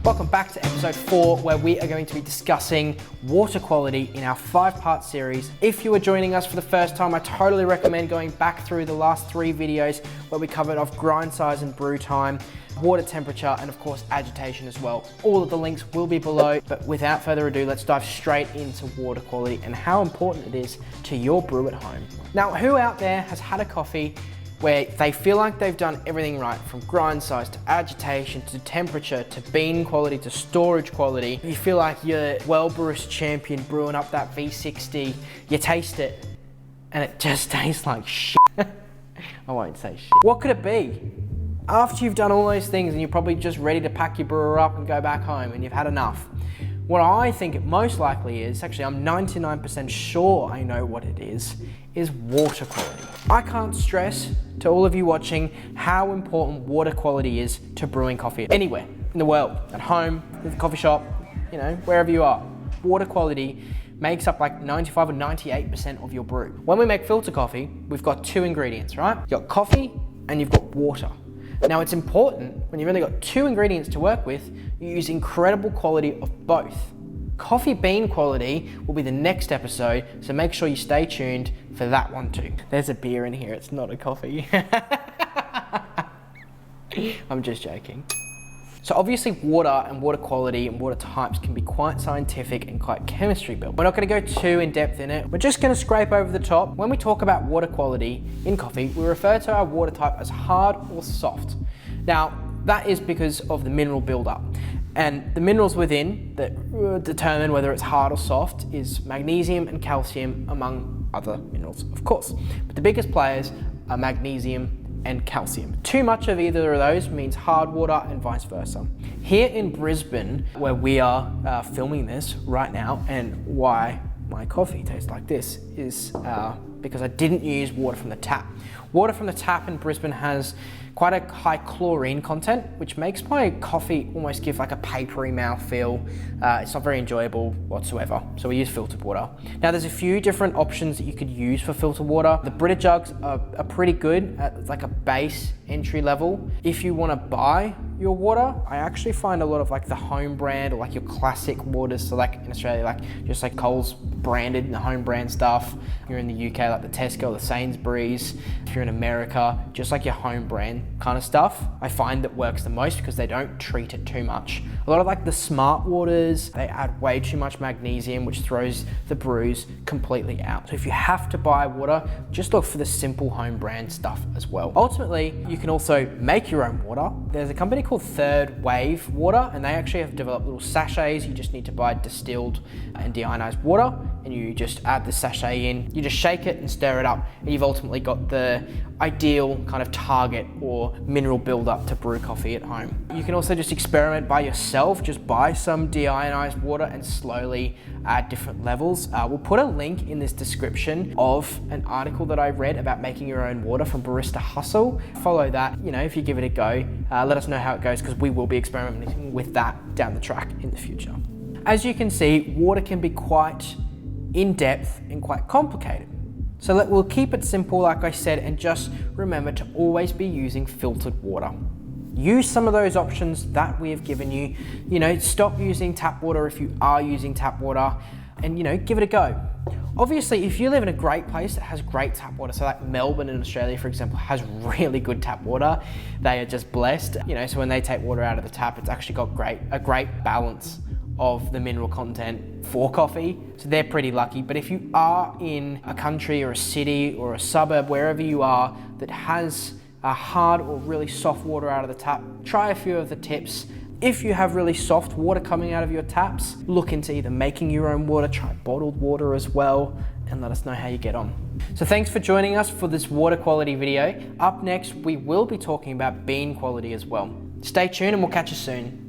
Welcome back to episode 4, where we are going to be discussing water quality in our 5-part series. If you are joining us for the first time, I totally recommend going back through the last 3 videos where we covered off grind size and brew time, water temperature, and of course agitation as well. All of the links will be below, but without further ado, let's dive straight into water quality and how important it is to your brew at home. Now, who out there has had a coffee where they feel like they've done everything right, from grind size to agitation to temperature to bean quality to storage quality? You feel like you're world barista champion brewing up that V60, you taste it and it just tastes like shit. I won't say shit. What could it be? After you've done all those things and you're probably just ready to pack your brewer up and go back home and you've had enough, what I think it most likely is, actually I'm 99% sure I know what it is water quality. I can't stress to all of you watching how important water quality is to brewing coffee anywhere in the world, at home, at the coffee shop, you know, wherever you are. Water quality makes up like 95 or 98% of your brew. When we make filter coffee, we've got 2 ingredients, right? You've got coffee and you've got water. Now it's important, when you've only got 2 ingredients to work with, you use incredible quality of both. Coffee bean quality will be the next episode, so make sure you stay tuned for that one too. There's a beer in here, it's not a coffee. I'm just joking. So obviously water and water quality and water types can be quite scientific and quite chemistry built. We're not gonna go too in depth in it. We're just gonna scrape over the top. When we talk about water quality in coffee, we refer to our water type as hard or soft. Now, that is because of the mineral buildup. And the minerals within that determine whether it's hard or soft is magnesium and calcium, among other minerals, of course. But the biggest players are magnesium and calcium. Too much of either of those means hard water and vice versa. Here in Brisbane, where we are filming this right now, and why my coffee tastes like this is because I didn't use water from the tap. Water from the tap in Brisbane has quite a high chlorine content, which makes my coffee almost give like a papery mouthfeel. It's not very enjoyable whatsoever, so we use filtered water. Now there's a few different options that you could use for filtered water. The Brita jugs are pretty good at like a base entry level. If you want to buy your water, I actually find a lot of like the home brand or like your classic waters, so like in Australia, like just like Coles branded and the home brand stuff. If you're in the UK, like the Tesco, the Sainsbury's. If you're in America, just like your home brand kind of stuff, I find that works the most because they don't treat it too much. A lot of like the smart waters, they add way too much magnesium, which throws the brews completely out. So if you have to buy water, just look for the simple home brand stuff as well. Ultimately, you can also make your own water. There's a company called Third Wave Water, and they actually have developed little sachets. You just need to buy distilled and deionized water, and you just add the sachet in, you just shake it and stir it up, and you've ultimately got the ideal kind of target or mineral buildup to brew coffee at home. You can also just experiment by yourself, just buy some deionized water and slowly add different levels. We'll put a link in this description of an article that I read about making your own water from Barista Hustle. Follow that, you know, if you give it a go, let us know how it goes, because we will be experimenting with that down the track in the future. As you can see, water can be quite in-depth and quite complicated. So we'll keep it simple, like I said, and just remember to always be using filtered water. Use some of those options that we have given you. You know, stop using tap water if you are using tap water, and you know, give it a go. Obviously, if you live in a great place that has great tap water, so like Melbourne in Australia, for example, has really good tap water, they are just blessed. You know, so when they take water out of the tap, it's actually got a great balance of the mineral content for coffee, so they're pretty lucky. But if you are in a country or a city or a suburb, wherever you are, that has a hard or really soft water out of the tap, try a few of the tips. If you have really soft water coming out of your taps, look into either making your own water, try bottled water as well, and let us know how you get on. So thanks for joining us for this water quality video. Up next, we will be talking about bean quality as well. Stay tuned and we'll catch you soon.